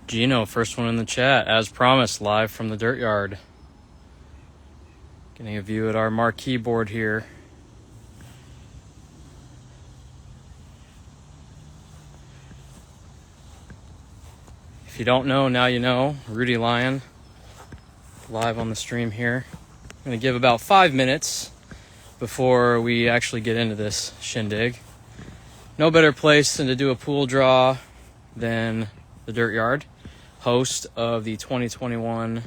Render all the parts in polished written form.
Gino, first one in the chat, as promised, live from the dirt yard. Getting a view at our marquee board here. If you don't know, now you know. Rudy Lyon, live on the stream here. I'm going to give about 5 minutes before we actually get into this shindig. No better place than to do a pool draw than the dirt yard, host of the 2021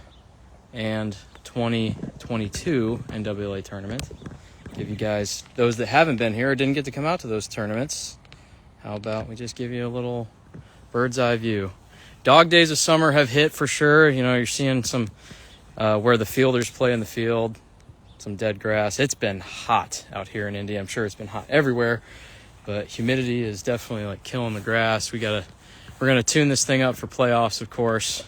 and 2022 NWLA Tournament. Give you guys, those that haven't been here or didn't get to come out to those tournaments, how about we just give you a little bird's eye view. Dog days of summer have hit for sure. You know, you're seeing some where the fielders play in the field, some dead grass. It's been hot out here in Indy. I'm sure it's been hot everywhere, but humidity is definitely like killing the grass. We're gonna tune this thing up for playoffs, of course.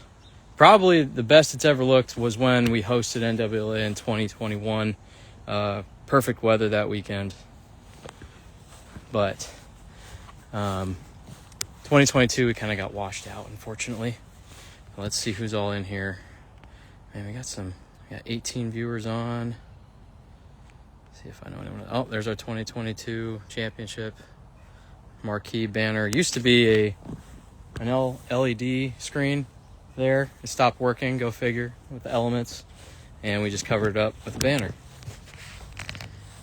Probably the best it's ever looked was when we hosted NWLA in 2021. Perfect weather that weekend. But 2022 we kind of got washed out, unfortunately. Let's see who's all in here. Man, we got 18 viewers on. See if I know anyone. Oh, there's our 2022 championship marquee banner. Used to be an LED screen there. It stopped working, go figure, with the elements. And we just covered it up with a banner.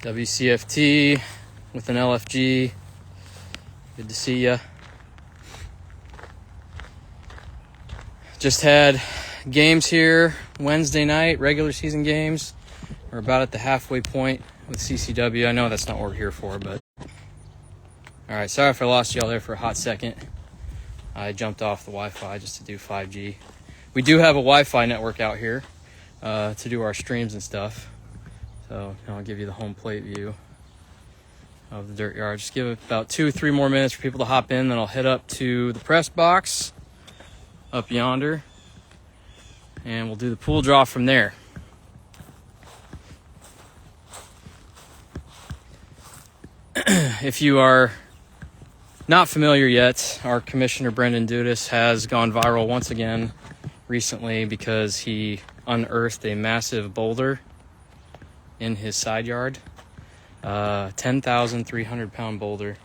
WCFT with an LFG. Good to see ya. Just had games here Wednesday night, regular season games. We're about at the halfway point with CCW. I know that's not what we're here for, but all right, sorry if I lost y'all there for a hot second. I jumped off the Wi-Fi just to do 5G. We do have a Wi-Fi network out here to do our streams and stuff. So I'll give you the home plate view of the dirt yard. Just give it about 2-3 more minutes for people to hop in, then I'll head up to the press box up yonder, and we'll do the pool draw from there. If you are not familiar yet, our commissioner Brendan Dudas has gone viral once again recently because he unearthed a massive boulder in his side yard. 10,300 pound boulder.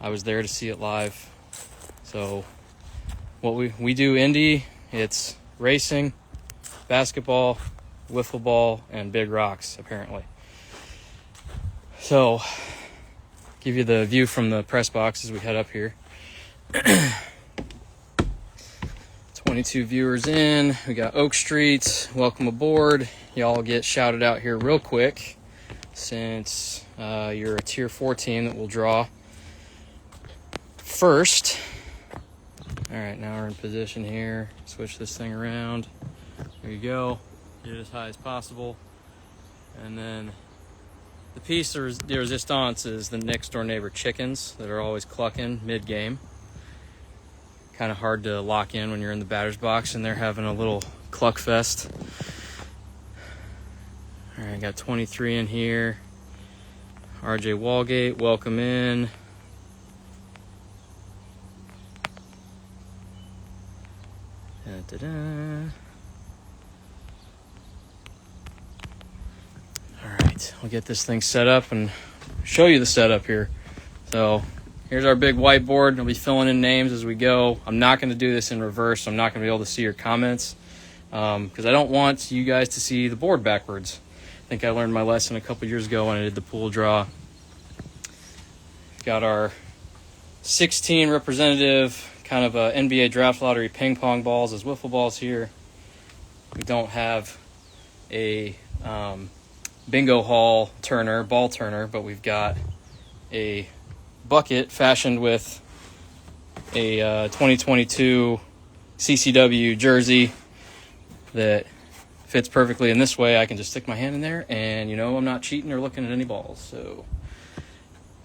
I was there to see it live. So what we do Indy, it's racing, basketball, wiffle ball, and big rocks, apparently. So, give you the view from the press box as we head up here. 22 viewers in. We got Oak Street. Welcome aboard. Y'all get shouted out here real quick since you're a Tier 4 team that will draw first. All right, now we're in position here. Switch this thing around. There you go. Get it as high as possible. And then the piece de resistance is the next door neighbor chickens that are always clucking mid-game. Kind of hard to lock in when you're in the batter's box and they're having a little cluck fest. All right, got 23 in here. RJ Walgate, welcome in. Da-da-da. All right, we'll get this thing set up and show you the setup here. So here's our big whiteboard. I'll be filling in names as we go. I'm not going to do this in reverse. I'm not going to be able to see your comments because I don't want you guys to see the board backwards. I think I learned my lesson a couple years ago when I did the pool draw. Got our 16 representative kind of a NBA draft lottery ping pong balls as wiffle balls here. We don't have a bingo hall ball turner, but we've got a bucket fashioned with a 2022 CCW jersey that fits perfectly in this way. I can just stick my hand in there and I'm not cheating or looking at any balls. So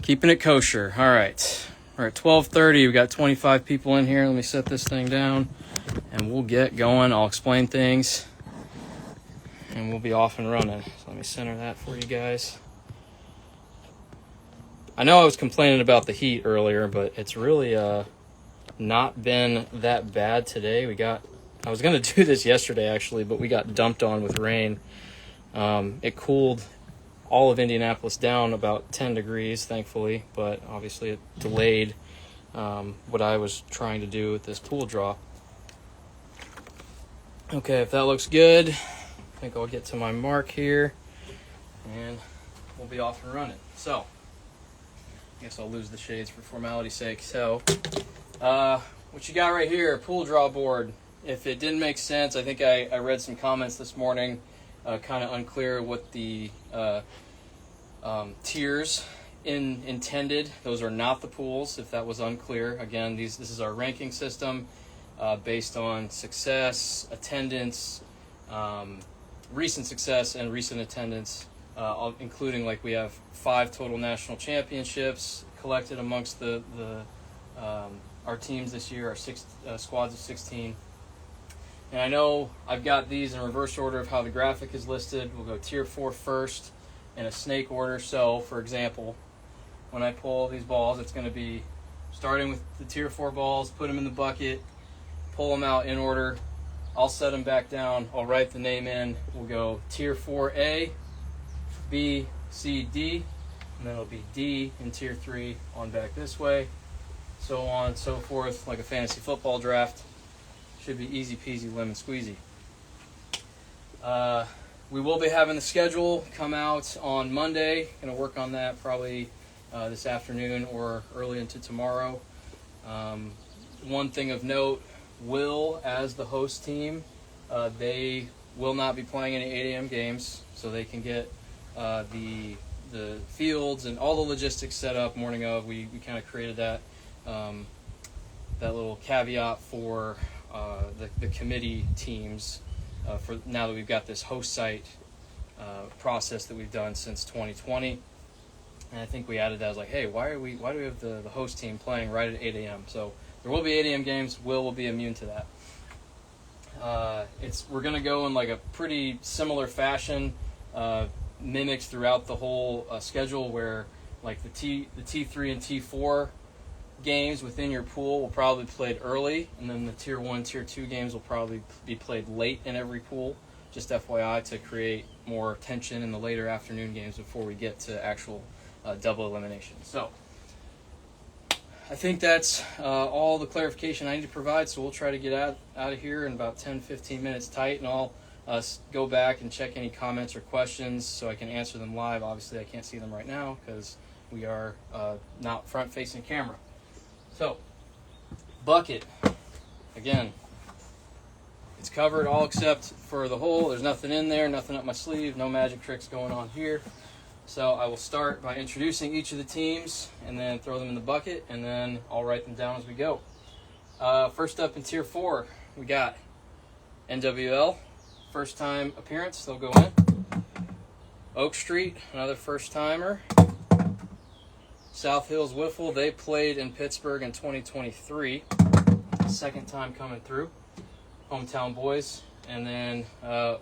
keeping it kosher. All right. We're at 12:30. We've got 25 people in here. Let me set this thing down and we'll get going. I'll explain things and we'll be off and running. So let me center that for you guys. I know I was complaining about the heat earlier, but it's really not been that bad today. I was going to do this yesterday actually, but we got dumped on with rain. It cooled all of Indianapolis down about 10 degrees, thankfully, but obviously it delayed what I was trying to do with this pool draw. Okay, if that looks good, I think I'll get to my mark here, and we'll be off and running. So, I guess I'll lose the shades for formality's sake. So, what you got right here, pool draw board. If it didn't make sense, I think I read some comments this morning, kind of unclear what the tiers intended. Those are not the pools, if that was unclear. Again, this is our ranking system based on success, attendance, recent success, and recent attendance, including, like, we have 5 total national championships collected amongst our teams this year, our squads of 16. And I know I've got these in reverse order of how the graphic is listed. We'll go tier 4 first in a snake order. So, for example, when I pull these balls, it's going to be starting with the tier 4 balls, put them in the bucket, pull them out in order. I'll set them back down. I'll write the name in. We'll go tier 4A, B, C, D, and then it'll be D in tier 3 on back this way, so on and so forth, like a fantasy football draft. Should be easy peasy lemon squeezy. We will be having the schedule come out on Monday. Going to work on that probably this afternoon or early into tomorrow. One thing of note, Will, as the host team, they will not be playing any 8 a.m. games, so they can get the fields and all the logistics set up morning of. We kind of created that little caveat for the committee teams for now that we've got this host site process that we've done since 2020. And I think we added that as like, hey, why do we have the host team playing right at 8 a.m.? So there will be 8 a.m. games. Will be immune to that. We're going to go in like a pretty similar fashion, mimics throughout the whole schedule, where like the T3 and T4 games within your pool will probably be played early, and then the tier 1, tier 2 games will probably be played late in every pool. Just FYI, to create more tension in the later afternoon games before we get to actual double elimination. So I think that's all the clarification I need to provide, so we'll try to get out of here in about 10-15 minutes tight, and I'll go back and check any comments or questions so I can answer them live. Obviously I can't see them right now because we are not front facing camera. So, bucket, again, it's covered all except for the hole. There's nothing in there, nothing up my sleeve, no magic tricks going on here. So I will start by introducing each of the teams and then throw them in the bucket, and then I'll write them down as we go. First up in tier 4, we got NWL, first time appearance, they'll go in. Oak Street, another first timer. South Hills Wiffle, they played in Pittsburgh in 2023. Second time coming through. Hometown boys. And then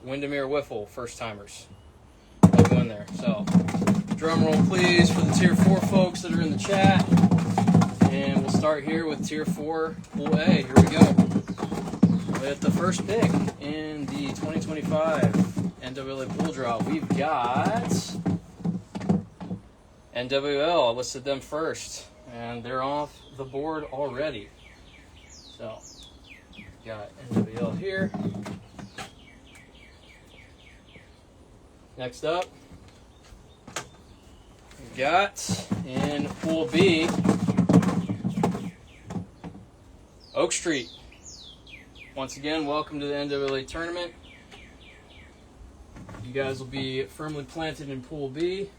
Windermere Whiffle, first timers. They'll go in there. So, drum roll please for the tier 4 folks that are in the chat. And we'll start here with tier 4, Pool A. Here we go. With the first pick in the 2025 NWLA Pool Draw, we've got NWL. I listed them first, and they're off the board already. So, got NWL here. Next up, we got in Pool B, Oak Street. Once again, welcome to the NWLA Tournament. You guys will be firmly planted in Pool B.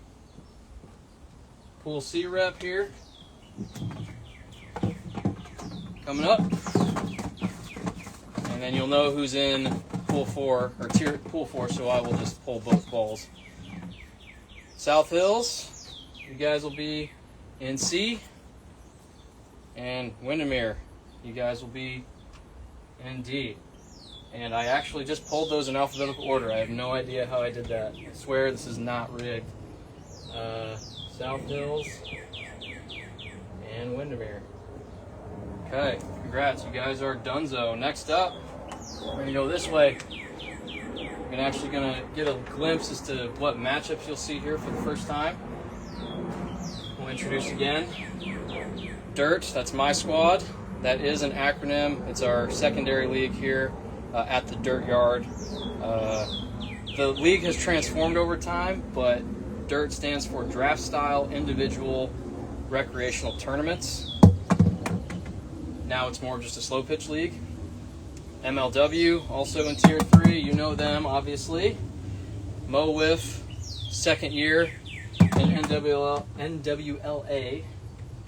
Pool C rep here. Coming up. And then you'll know who's in Pool 4, or tier Pool 4, so I will just pull both balls. South Hills, you guys will be in C. And Windermere, you guys will be in D. And I actually just pulled those in alphabetical order. I have no idea how I did that. I swear this is not rigged. South Hills and Windermere. Okay, Congrats, you guys are donezo. Next up, we're going to go this way. We're actually going to get a glimpse as to what matchups you'll see here for the first time. We'll introduce again. Dirt, that's my squad. That is an acronym. It's our secondary league here at the Dirt Yard. The league has transformed over time, but Dirt stands for Draft Style Individual Recreational Tournaments. Now it's more of just a slow pitch league. MLW, also in Tier 3, you know them, obviously. Mo-Whiff, second year in NWLA.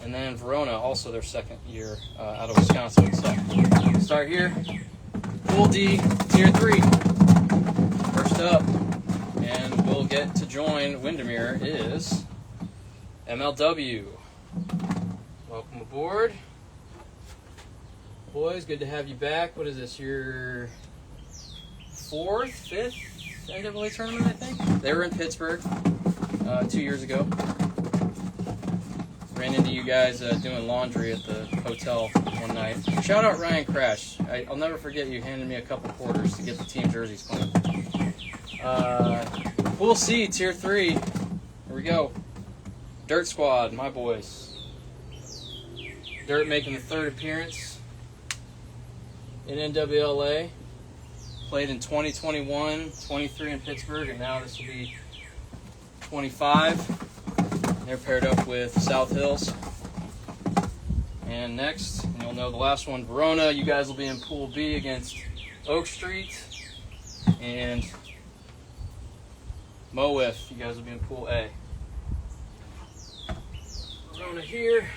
And then Verona, also their second year out of Wisconsin. So, start here. Pool D, Tier 3. First up, and we'll get to join Windermere, is MLW. Welcome aboard. Boys, good to have you back. What is this, your fourth, fifth NWLA tournament, I think? They were in Pittsburgh 2 years ago. Ran into you guys doing laundry at the hotel one night. Shout out Ryan Crash. I'll never forget you handing me a couple quarters to get the team jerseys clean. Pool C, Tier 3. Here we go. Dirt Squad, my boys. Dirt making the third appearance in NWLA. Played in 2021, 23 in Pittsburgh, and now this will be 25. They're paired up with South Hills. And next, and you'll know the last one, Verona. You guys will be in Pool B against Oak Street. And Mo-Whiff, you guys will be in Pool A. Verona here.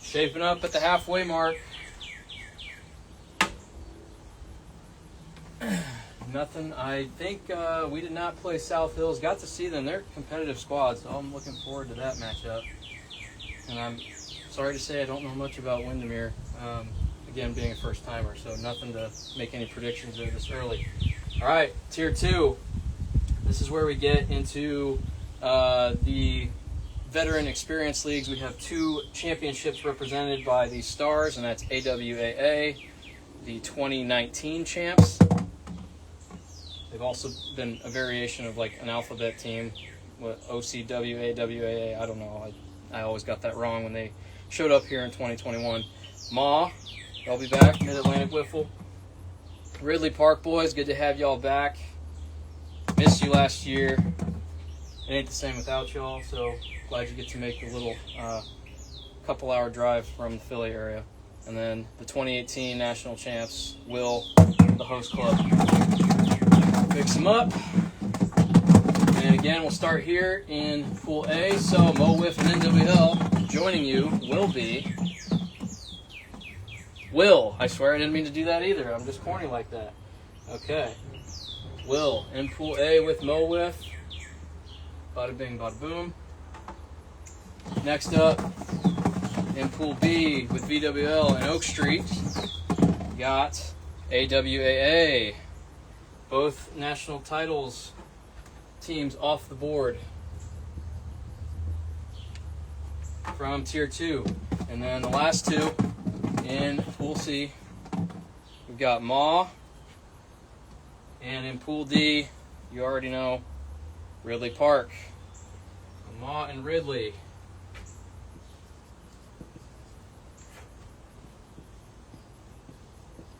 Shaping up at the halfway mark. Nothing. I think we did not play South Hills. Got to see them. They're competitive squads, so I'm looking forward to that matchup. And I'm sorry to say I don't know much about Windermere. Again, being a first timer, so nothing to make any predictions there this early. All right, Tier 2. This is where we get into the veteran experience leagues. We have 2 championships represented by the Stars, and that's AWAA, the 2019 champs. They've also been a variation of like an alphabet team, what OCW, AWAA, I don't know. I always got that wrong when they showed up here in 2021. Ma, they'll be back, Mid-Atlantic Whiffle. Ridley Park boys, good to have y'all back. Missed you last year. It ain't the same without y'all, so glad you get to make the little couple-hour drive from the Philly area. And then the 2018 national champs, Will, the host club. Fix them up. And again, we'll start here in Pool A. So Mo-Whiff and NWL joining you will be Will. I swear I didn't mean to do that either. I'm just corny like that. Okay. Will in Pool A with Mo-Whiff. Bada bing, bada boom. Next up, in Pool B with VWL and Oak Street, got AWAA. Both national titles teams off the board from Tier 2. And then the last 2 in Pool C, we've got Ma. And in Pool D, you already know, Ridley Park. Ma and Ridley.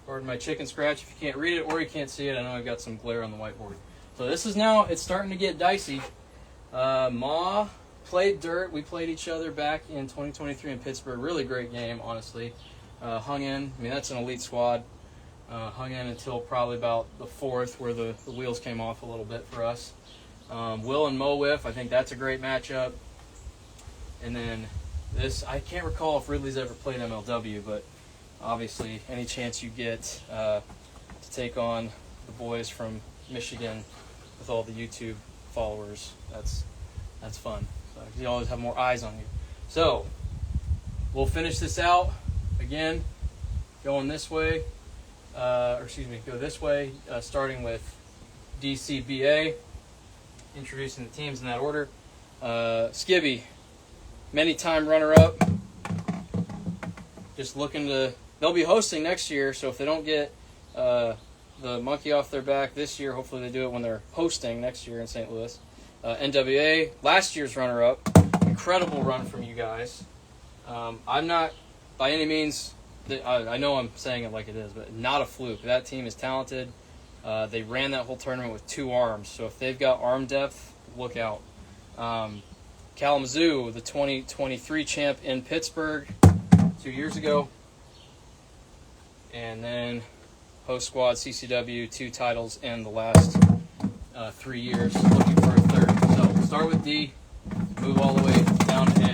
Pardon my chicken scratch if you can't read it or you can't see it. I know I've got some glare on the whiteboard. So this is now, it's starting to get dicey. Ma played Dirt. We played each other back in 2023 in Pittsburgh. Really great game, honestly. Hung in. I mean, that's an elite squad. Hung in until probably about the 4th where the wheels came off a little bit for us. Will and Mo-Whiff, I think that's a great matchup. And then this, I can't recall if Ridley's ever played MLW, but obviously any chance you get to take on the boys from Michigan with all the YouTube followers, that's fun. So you always have more eyes on you. So we'll finish this out again, going this way, go this way, starting with DCBA. Introducing the teams in that order. Skibby, many-time runner-up. Just looking to, they'll be hosting next year, so if they don't get the monkey off their back this year, hopefully they do it when they're hosting next year in St. Louis. NWA, last year's runner-up. Incredible run from you guys. I'm not, by any means, I know I'm saying it like it is, but not a fluke. That team is talented. They ran that whole tournament with 2 arms, so if they've got arm depth, look out. Kalamazoo, the 2023 champ in Pittsburgh 2 years ago. And then host squad CCW, 2 titles in the last 3 years, looking for a third. So we'll start with D, move all the way down to A.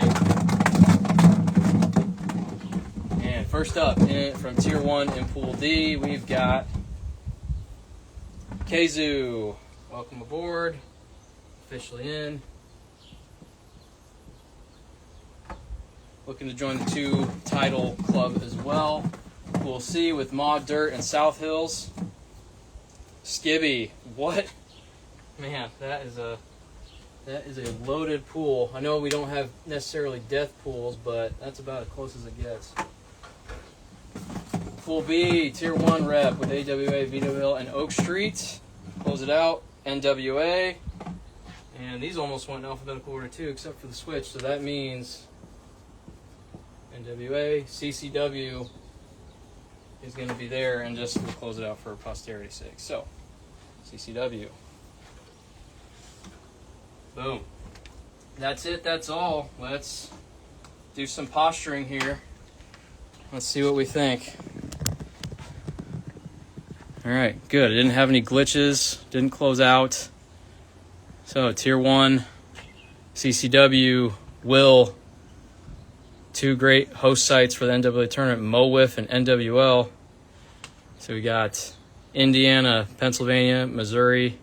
And first up from Tier 1 in Pool D, we've got Keizu. Welcome aboard. Officially in. Looking to join the 2 title club as well. Pool C with Maud Dirt and South Hills. Skibby. What? Man, that is a loaded pool. I know we don't have necessarily death pools, but that's about as close as it gets. Pool B, Tier 1 rep with AWA, Vito Hill, and Oak Street. Close it out. NWA. And these almost went in alphabetical order too, except for the switch. So that means NWA, CCW is going to be there, and just we'll close it out for posterity's sake. So, CCW. Boom. That's it. That's all. Let's do some posturing here. Let's see what we think. All right, good. I didn't have any glitches. Didn't close out. So, Tier 1, CCW, Will. 2 great host sites for the NWLA Tournament, MoWiff and NWL. So we got Indiana, Pennsylvania, Missouri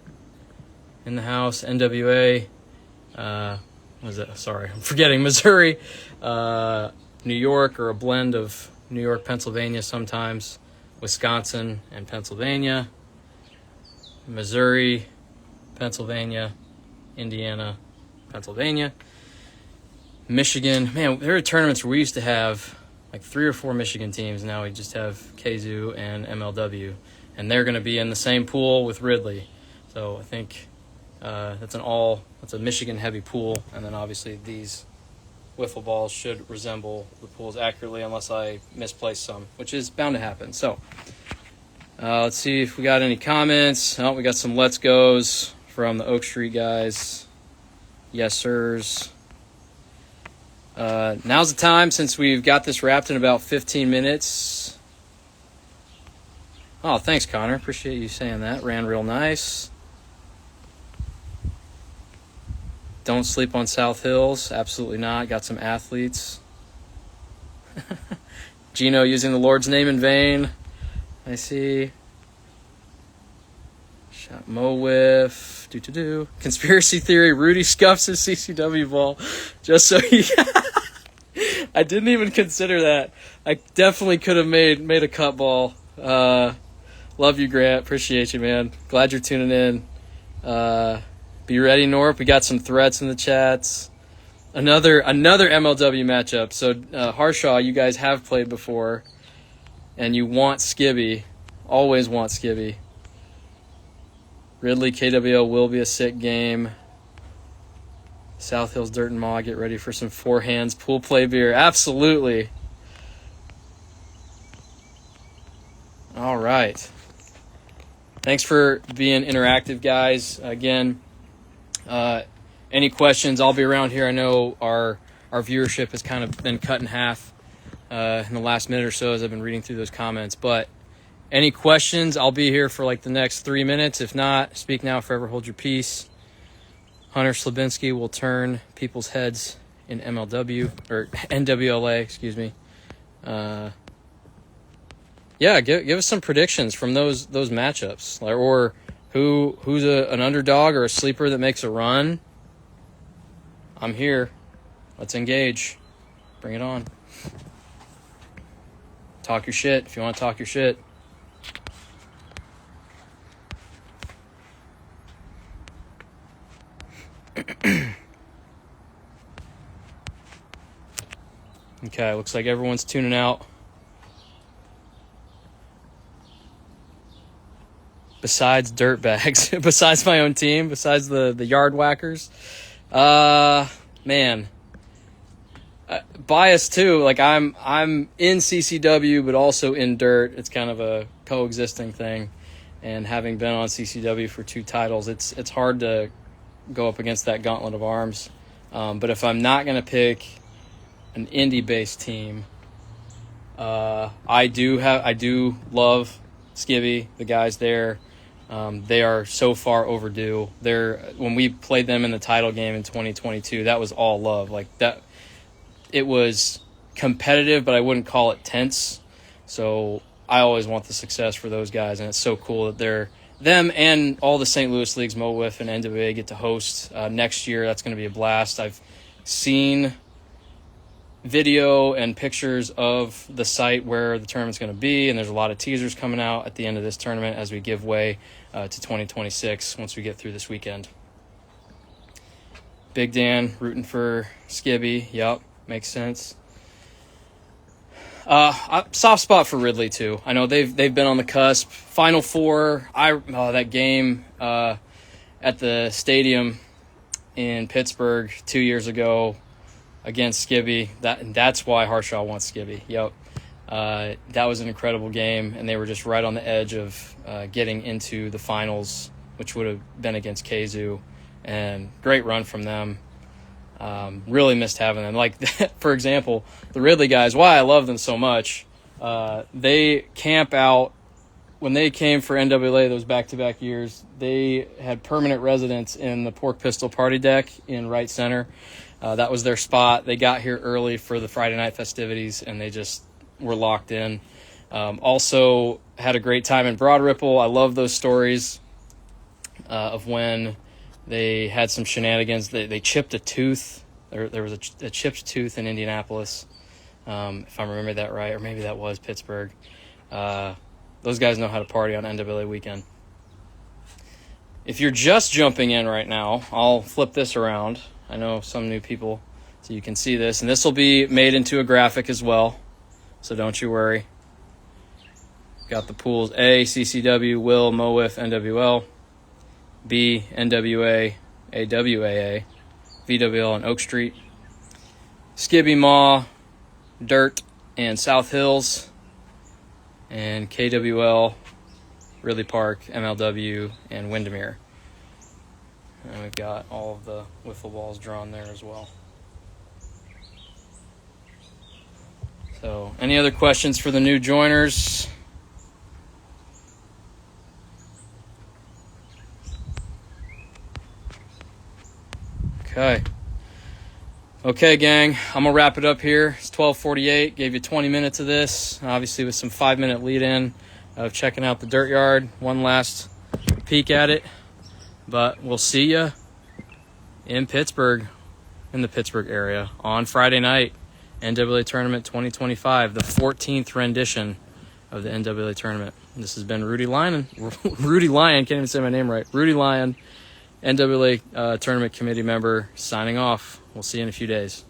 in the house, NWA. What was that? Sorry, I'm forgetting. Missouri, New York, or a blend of New York, Pennsylvania sometimes, Wisconsin and Pennsylvania, Missouri, Pennsylvania, Indiana, Pennsylvania. Michigan, man, there are tournaments where we used to have like 3 or 4 Michigan teams. Now we just have Keizu and MLW, and they're going to be in the same pool with Ridley. So I think that's a Michigan heavy pool, and then obviously these wiffle balls should resemble the pools accurately, unless I misplace some, which is bound to happen. So let's see if we got any comments. Oh, we got some let's goes from the Oak Street guys. Yes, sirs. Now's the time, since we've got this wrapped in about 15 minutes. Oh, thanks, Connor. Appreciate you saying that. Ran real nice. Don't sleep on South Hills. Absolutely not. Got some athletes. Gino using the Lord's name in vain. I see. Shot MoWiff. Conspiracy theory. Rudy scuffs his CCW ball just so he... I didn't even consider that. I definitely could have made a cut ball. Love you, Grant. Appreciate you, man. Glad you're tuning in. Be ready, Norp. We got some threats in the chats. Another MLW matchup. So Harshaw, you guys have played before, and you want Skibby. Always want Skibby. Ridley KWL will be a sick game. South Hills Dirt and Maw, get ready for some 4 hands pool play beer. Absolutely. All right. Thanks for being interactive, guys. Again, any questions, I'll be around here. I know our viewership has kind of been cut in half in the last minute or so as I've been reading through those comments. But any questions, I'll be here for like the next 3 minutes. If not, speak now, forever hold your peace. Hunter Slabinski will turn people's heads in MLW, or NWLA, excuse me. Yeah, give us some predictions from those matchups, or who's an underdog or a sleeper that makes a run. I'm here. Let's engage. Bring it on. Talk your shit if you want to talk your shit. Okay, looks like everyone's tuning out. Besides dirtbags, besides my own team, besides the yard whackers. Man. Bias too. Like I'm in CCW, but also in dirt. It's kind of a coexisting thing. And having been on CCW for 2 titles, it's hard to go up against that gauntlet of arms. But if I'm not going to pick an indie-based team, I do love Skibby, the guys there. They are so far overdue. When we played them in the title game in 2022, that was all love. Like that, it was competitive, but I wouldn't call it tense. So I always want the success for those guys, and it's so cool that them and all the St. Louis leagues, MoWiff and NWA, get to host next year. That's going to be a blast. I've seen video and pictures of the site where the tournament's going to be, and there's a lot of teasers coming out at the end of this tournament as we give way to 2026 once we get through this weekend. Big Dan rooting for Skibby. Yep, makes sense. Soft spot for Ridley too. I know they've been on the cusp. Final Four. That game at the stadium in Pittsburgh 2 years ago against Skibby. That's why Harshaw wants Skibby. Yep. That was an incredible game, and they were just right on the edge of getting into the finals, which would have been against Kazoo. And great run from them. Really missed having them. Like, for example, the Ridley guys, why I love them so much, they camp out. When they came for NWLA those back-to-back years, they had permanent residence in the Pork Pistol Party Deck in right center. That was their spot. They got here early for the Friday night festivities, and they just were locked in. Also had a great time in Broad Ripple. I love those stories of when they had some shenanigans. They chipped a tooth. There was a chipped tooth in Indianapolis, if I remember that right, or maybe that was Pittsburgh. Those guys know how to party on NWLA weekend. If you're just jumping in right now, I'll flip this around. I know some new people, so you can see this. And this will be made into a graphic as well, so don't you worry. Got the pools: A, CCW, Will, MoWiff, NWL; B, NWA, AWAA, VWL, and Oak Street; Skibby, Maw, Dirt, and South Hills; and KWL, Ridley Park, MLW, and Windermere. And we've got all of the wiffle balls drawn there as well. So, any other questions for the new joiners? Okay, gang, I'm going to wrap it up here. It's 12:48. Gave you 20 minutes of this, obviously with some 5-minute lead-in of checking out the dirt yard. One last peek at it. But we'll see you in Pittsburgh, in the Pittsburgh area, on Friday night, NWLA Tournament 2025, the 14th rendition of the NWLA Tournament. This has been Rudy Lyon, can't even say my name right, Rudy Lyon, NWLA Tournament Committee member, signing off. We'll see you in a few days.